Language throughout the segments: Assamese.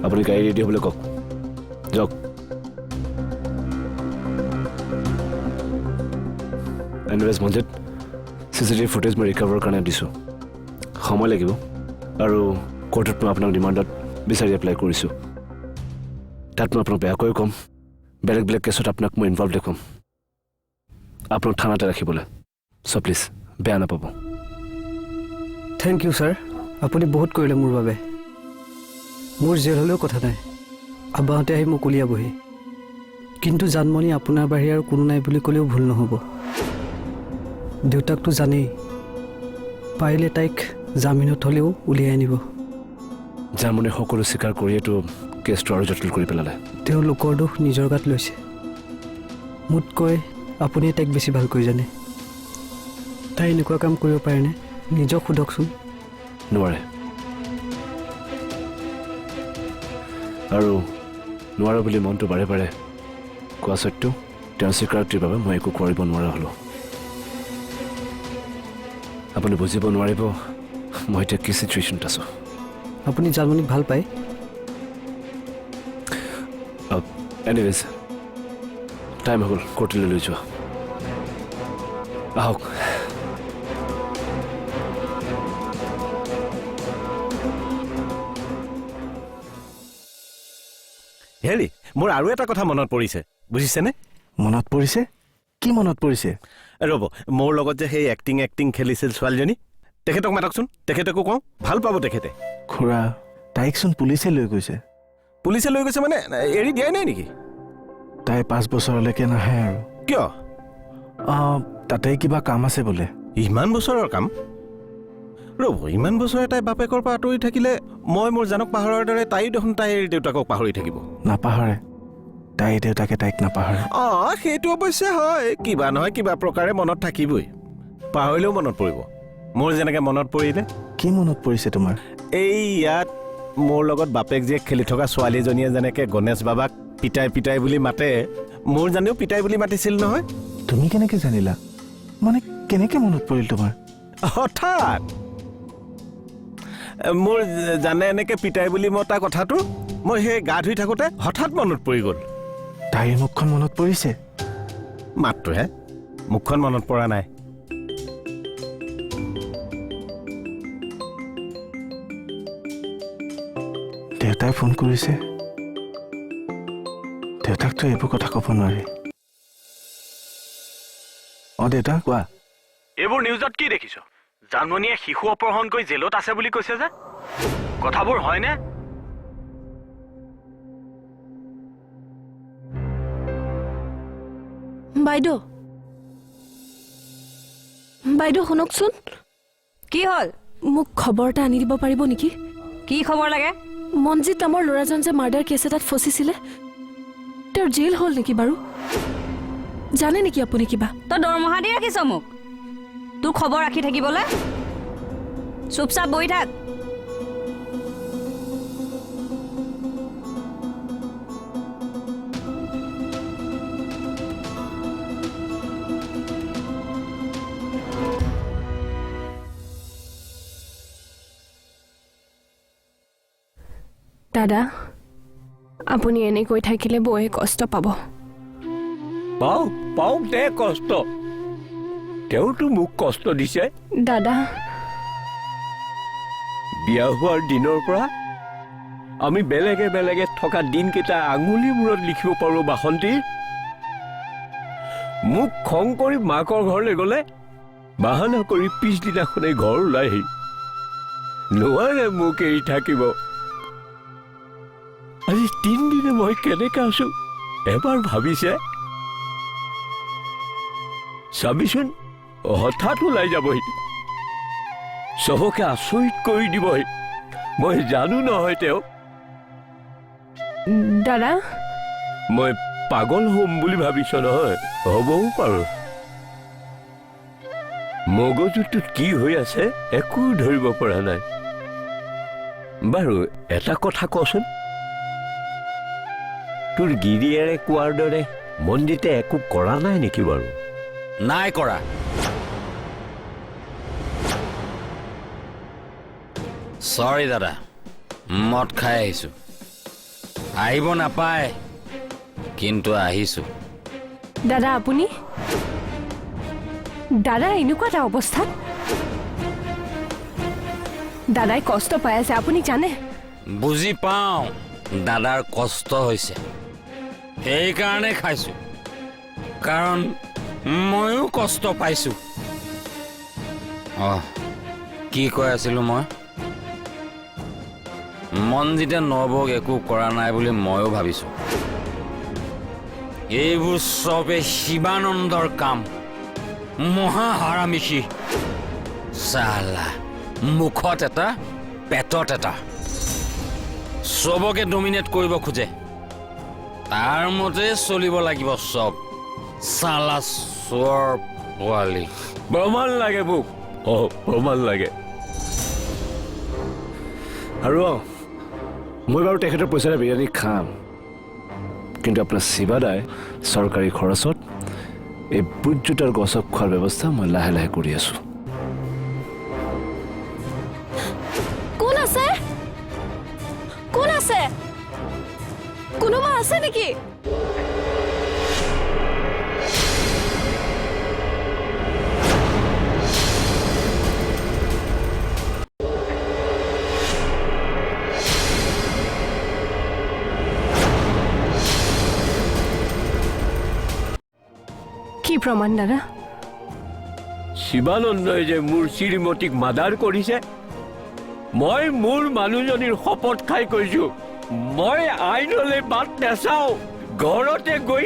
আপুনি গাড়ী ৰেডি হ'বলৈ কওক যাওক এনিৱেজ মঞ্জিত চিচিটিভি ফুটেজ মই ৰিকভাৰৰ কাৰণে দিছোঁ সময় লাগিব আৰু কোৰ্টত মই আপোনাক ৰিমাণ্ডত বিচাৰি এপ্লাই কৰিছোঁ তাত মই আপোনাক বেয়াকৈ ক'ম বেলেগ বেলেগ কেছত আপোনাক মই ইনভলভ দেখুৱাম আপোনাক থানাতে ৰাখিবলৈ চ' প্লিজ বেয়া নাপাব থেংক ইউ ছাৰ আপুনি বহুত কৰিলে মোৰ বাবে মোৰ জেল হ'লেও কথা নাই আব্বাহঁতে আহি মোক উলিয়াবহি কিন্তু জানমণি আপোনাৰ বাহিৰে আৰু কোনো নাই বুলি ক'লেও ভুল নহ'ব দেউতাকটো জানেই পাৰিলে তাইক জামিনত হ'লেও উলিয়াই আনিব জানমণিৰ সকলো স্বীকাৰ কৰিয়েতো কেছটো আৰু জটিল কৰি পেলালে তেওঁ লোকৰ দোষ নিজৰ গাত লৈছে মোতকৈ আপুনি তাইক বেছি ভালকৈ জানে তাই এনেকুৱা কাম কৰিব পাৰেনে নিজক সোধকচোন নোৱাৰে আৰু নোৱাৰে বুলি মনটো বাৰে বাৰে কোৱা সত্ত্বেও তেওঁৰ স্বীকাৰোক্তিৰ বাবে মই একো কৰিব নোৱাৰা হ'লোঁ আপুনি বুজিব নোৱাৰিব মই এতিয়া কি চিটুৱেশ্যনত আছোঁ আপুনি জানমণিক ভাল পায় এনিৱেজ টাইম হৈ গ'ল কোৰ্টলৈ লৈ যোৱা আহক হেৰি মোৰ আৰু এটা কথা মনত পৰিছে বুজিছেনে মনত পৰিছে কি মনত পৰিছে ৰ'ব মোৰ লগত যে সেই এক্টিং খেলিছিল ছোৱালীজনী তেখেতক মাতকচোন তেখেতকো কওঁ ভাল পাব তেখেতে খুৰা তাইকচোন পুলিচে লৈ গৈছে পুলিচে লৈ গৈছে মানে এৰি দিয়াই নাই নেকি তাই 5 বছৰলৈকে নাহে আৰু কিয় তাতে কিবা কাম আছে বোলে ইমান বছৰৰ কাম ৰ'ব ইমান বছৰে তাই বাপেকৰ পৰা আঁতৰি থাকিলে মই মোৰ জানক পাহৰাৰ দৰে তাইও দেখোন তাইৰ দেউতাকক পাহৰি থাকিব নাপাহৰে তাই দেউতাকে তাইক নাপাহৰে সেইটো অৱশ্যে হয় কিবা নহয় কিবা প্ৰকাৰে মনত থাকিবই পাহৰিলেও মনত পৰিব মোৰ যেনেকৈ মনত পৰিলে কি মনত পৰিছে তোমাৰ এই ইয়াত মোৰ লগত বাপেক জীয়েক খেলি থকা ছোৱালীজনীয়ে যেনেকৈ গণেশ বাবাক পিতাই বুলি মাতে মোৰ জানিও পিতাই বুলি মাতিছিল নহয় তুমি কেনেকৈ জানিলা মানে কেনেকৈ মনত পৰিল তোমাৰ হঠাৎ মোৰ জানে এনেকৈ পিতাই বুলি মতা কথাটো মই সেই গা ধুই থাকোঁতে হঠাৎ মনত পৰি গ'ল তাইৰ মুখখন মনত পৰিছে মাতটোহে মুখখন মনত পৰা নাই দেউতাই ফোন কৰিছে দেউতাকতো এইবোৰ কথা ক'ব নোৱাৰি দেউতা কোৱা এইবোৰ নিউজত কি দেখিছ জানমণিয়ে শিশু অপহৰণ কৰি জেলত আছে বুলি কৈছে যে কথাবোৰ হয়নে বাইদেউ শুনকচোন কি হ'ল মোক খবৰ এটা আনি দিব পাৰিব নেকি কি খবৰ লাগে মনজিত নামৰ ল'ৰাজন যে মাৰ্ডাৰ কেছ এটাত ফচিছিলে তেওঁৰ জেল হ'ল নেকি বাৰু জানে নেকি আপুনি কিবা তই দৰমহা দি ৰাখিছ মোক তোৰ খবৰ ৰাখি থাকিবলৈ চুপচাপ বহি থাক দাদা আপুনি এনেকৈ থাকিলে বৌয়ে কষ্ট পাব পাওঁ দে কষ্ট তেওঁতো মোক কষ্ট দিছে দাদা বিয়া হোৱাৰ দিনৰ পৰা আমি বেলেগে থকা দিনকেইটা আঙুলি মূৰত লিখিব পাৰোঁ বাসন্তী মোক খং কৰি মাকৰ ঘৰলৈ গ'লে বাহানা কৰি পিছদিনাখনে ঘৰ ওলাইহি নোৱাৰে মোক এৰি থাকিব আজি 3 দিনে মই কেনেকৈ আছো এবাৰ ভাবিছে চাবিচোন হঠাৎ ওলাই যাবহি চবকে আচৰিত কৰি দিবহি মই জানো নহয় তেওঁ দাদা মই পাগল হ'ম বুলি ভাবিছ নহয় হ'বও পাৰোঁ মগজুটোত কি হৈ আছে একো ধৰিব পৰা নাই বাৰু এটা কথা কচোন তোৰ গিৰিয়েৰে কোৱাৰ দৰে মনজিতে একো কৰা নাই নেকি বাৰু নাই কৰা সৰি দাদা মদ খাই আহিছোঁ আহিব নাপায়, কিন্তু আহিছোঁ। দাদা আপুনি দাদা এনেকুৱা এটা অৱস্থাত দাদাই কষ্ট পাই আছে আপুনি জানে? বুজি পাওঁ দাদাৰ কষ্ট হৈছে, সেইকাৰণে খাইছোঁ, কাৰণ ময়ো কষ্ট পাইছোঁ। কি কৈ আছিলোঁ মই? মনজিতে নবক একো কৰা নাই বুলি ময়ো ভাবিছোঁ। এইবোৰ চবে শিৱানন্দৰ কাম, মহাহাৰামিষি। চালা মুখত এটা পেটত এটা, চবকে ডমিনেট কৰিব খোজে, তাৰ মতে চলিব লাগিব চব। চালা চোৰ পোৱালি। প্ৰমাণ লাগে মোক, প্ৰমাণ লাগে। আৰু মই বাৰু তেখেতৰ পইচাৰে বিৰিয়ানী খাম, কিন্তু আপোনাৰ শিৱাদাই চৰকাৰী খৰচত এই বুটজোতাৰ গছক খোৱাৰ ব্যৱস্থা মই লাহে লাহে কৰি আছোঁ। কোন আছে? কোন আছে? কোনোবা আছে নেকি? কি প্ৰমাণ দাদা? শিৱানন্দই যে মোৰ শ্ৰীমতীক মাৰ্ডাৰ কৰিছে, মই মোৰ মানুহজনীৰ শপত খাই কৈছোঁ, মই আইনলৈ বাট নাচাওঁ, ঘৰতে গৈ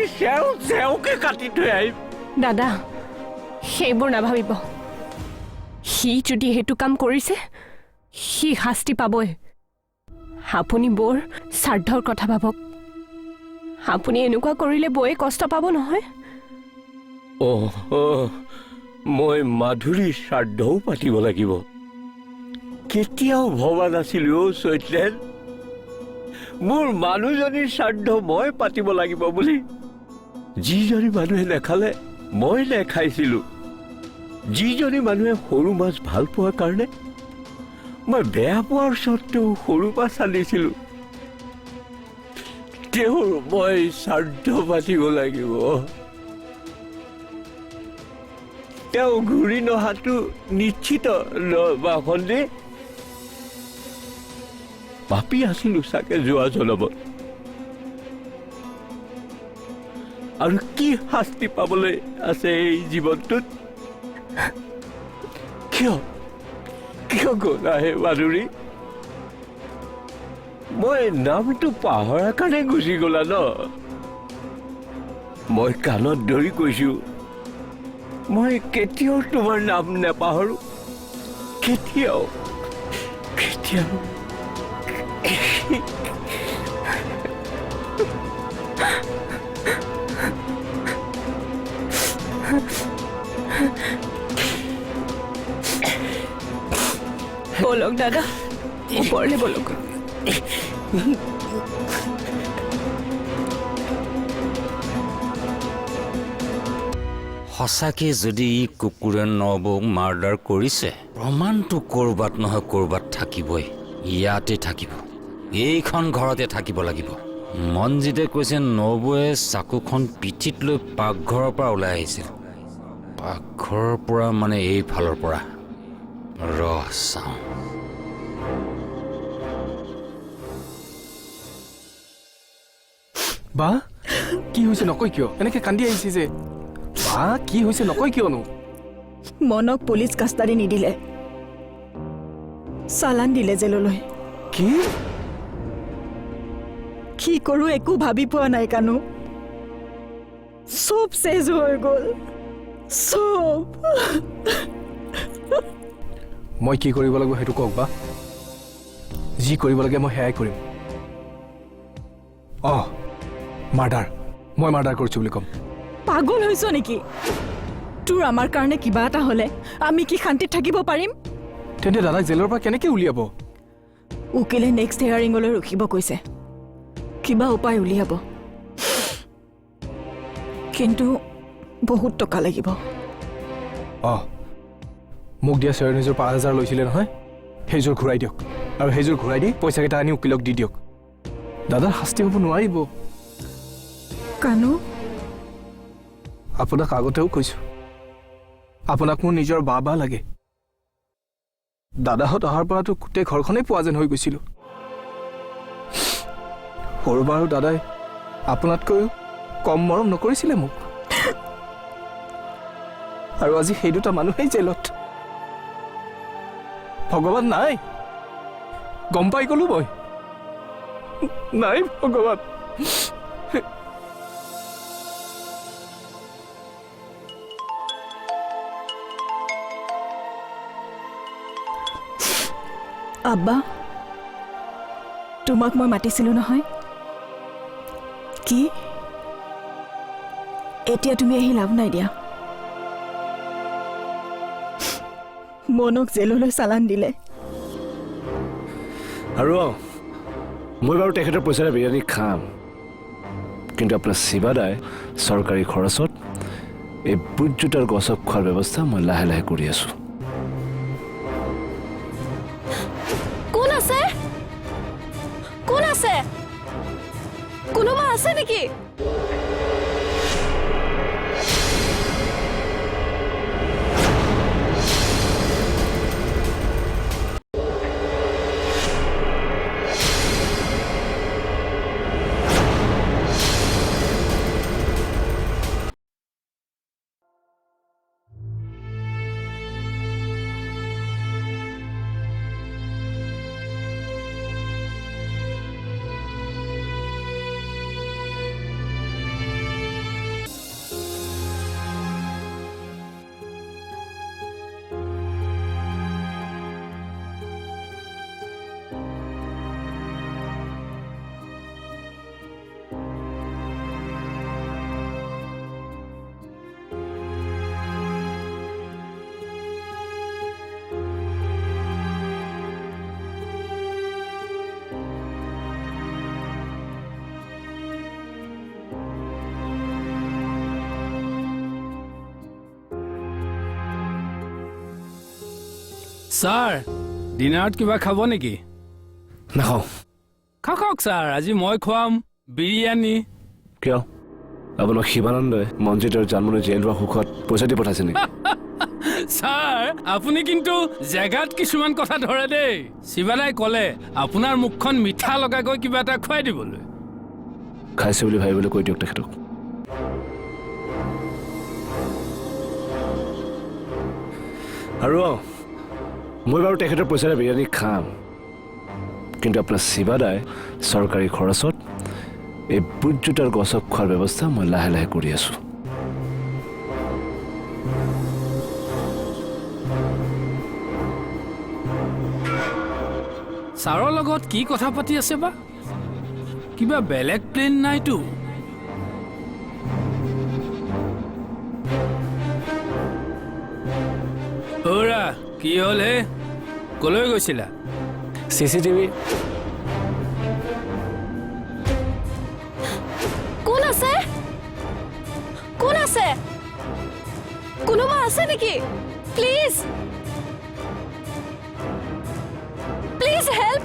চেওকে কাটি থৈ আহিম। দাদা সেইবোৰ নাভাবিব, সি যদি সেইটো কাম কৰিছে সি শাস্তি পাবই। আপুনি বৌৰ শ্ৰাদ্ধৰ কথা ভাবক, আপুনি এনেকুৱা কৰিলে বৌয়ে কষ্ট পাব নহয়। মই মাধুৰীৰ শ্ৰাদ্ধও পাতিব লাগিব। কেতিয়াও ভবা নাছিলো চৈতলেন, মোৰ মানুহজনীৰ শ্ৰাদ্ধ মই পাতিব লাগিব বুলি। যিজনী মানুহে নেখালে মই নেখাইছিলো, যিজনী মানুহে সৰু মাছ ভাল পোৱাৰ কাৰণে মই বেয়া পোৱাৰ স্বত্তেও সৰু মাছ আনিছিলো, তেওঁৰ মই শ্ৰাদ্ধ পাতিব লাগিব। তেওঁ ঘূৰি নহাটো নিশ্চিত বাসন্দে। পাপী আছিলো চাগে যোৱা জনমত, আৰু কি শাস্তি পাবলৈ আছে এই জীৱনটোত? কিয় কিয় গ'লা হে মাধুৰী? মই নামটো পাহৰাৰ কাৰণে গুচি গ'লা ন? মই কাণত ধৰি কৈছো, মই কেতিয়াও তোমাৰ নাম নেপাহৰো, কেতিয়াও কেতিয়াও। বলক দাদা, ওপৰলৈ বলক। সঁচাকৈ যদি ই কুকুৰে নবৌক মাৰ্ডাৰ কৰিছে, প্ৰমাণটো ক'ৰবাত নহয় ক'ৰবাত থাকিবই, ইয়াতে থাকিব, এইখন ঘৰতে থাকিব লাগিব। মনজিতে কৈছে নবৌৱে চাকুখন পিঠিত লৈ পাকঘৰৰ পৰা ওলাই আহিছিল। পাকঘৰৰ পৰা মানে এইফালৰ পৰা। চাওঁ। বা কি হৈছে নকয় কিয়? এনেকে কান্দি আহিছে যে। বা কি হৈছে নকয় কিয়নো? মনক পুলিচ কাষ্টাডি নিদিলে, চালান দিলে জেললৈ। কি কি কৰো একো ভাবি পোৱা নাই কানু, চব চেজ হৈ গ'ল, চব। মই কি কৰিব লাগিব সেইটো কওক বা, যি কৰিব লাগে মই সেয়াই কৰিম। মাৰ্ডাৰ, মই মাৰ্ডাৰ কৰিছো বুলি ক'ম। পাগল হৈছ নেকি? তোৰ আমাৰ কাৰণে কিবা এটা হ'লে আমি কি শান্তিত থাকিব পাৰিম? তেন্তে দাদাক জেলৰ পৰা কেনেকে উলিয়াব? উকিলে নেক্সট হিয়াৰিঙলৈ ৰখিব কৈছে, কিবা উপায় উলিয়াব, কিন্তু বহুত টকা লাগিব। মোক দিয়া চেৰনীযোৰ 5,000 লৈছিলে নহয়, সেইযোৰ ঘূৰাই দিয়ক, আৰু সেইযোৰ ঘূৰাই দি পইচাকেইটা আনি উকিলক দি দিয়ক। দাদাৰ শাস্তি হ'ব নোৱাৰিব। কানু আপোনাক আগতেও কৈছো, আপোনাক মোৰ নিজৰ বাবা লাগে। দাদাহঁত অহাৰ পৰাতো গোটেই ঘৰখনেই পোৱা যেন হৈ গৈছিলো। সৰুবাৰো দাদাই আপোনাতকৈও কম মৰম নকৰিছিলে মোক। আৰু আজি সেই দুটা মানুহেই জেলত। ভগৱান নাই, গম পাই গলো মই। নাই ভগৱান। আব্বা, তোমাক মই মাতিছিলো নহয়। কি এতিয়া তুমি আহি লাভ নাই দিয়া। মনক জেললৈ চালান দিলে। আৰু মই বাৰু তেখেতৰ পইচাৰে বিৰিয়ানী খাম, কিন্তু আপোনাৰ শিৱাদাই চৰকাৰী খৰচত এই বুটজোতাৰ গছক খোৱাৰ ব্যৱস্থা মই লাহে লাহে কৰি আছোঁ। কোন আছে? কোন আছে? কোনোবা আছে নেকি? ছাৰ, ডিনাৰত কিবা খাব নেকি? নাখাওঁ। খাওক ছাৰ, আজি মই খুৱাম বিৰিয়ানী। কিয়? আপোনাক শিৱানন্দই মঞ্জিত আৰু জানমণি জেল হোৱা সুখত পইচা দি পঠাইছে নেকি? ছাৰ, আপুনি কিন্তু জেগাত কিছুমান কথা ধৰে দেই। শিৱাদাই ক'লে আপোনাৰ মুখখন মিঠা লগাকৈ কিবা এটা খুৱাই দিবলৈ। খাইছে বুলি ভাবিবলৈ কৈ দিয়ক তেখেতক। আৰু মই বাৰু তেখেতৰ পইচাৰে বিৰিয়ানী খাম, কিন্তু আপোনাৰ শিৱাদাই চৰকাৰী খৰচত এই বুটজোতাৰ গছক খোৱাৰ ব্যৱস্থা মই লাহে লাহে কৰি আছোঁ। ছাৰৰ লগত কি কথা পাতি আছে বা? কিবা বেলেগ প্লেন নাইতো? অ'ৰা, কি হ'ল হে? কলৈ গৈছিলা? CCTV। কোন আছে? কোন আছে? কোনোবা আছে নেকি? Please, please help.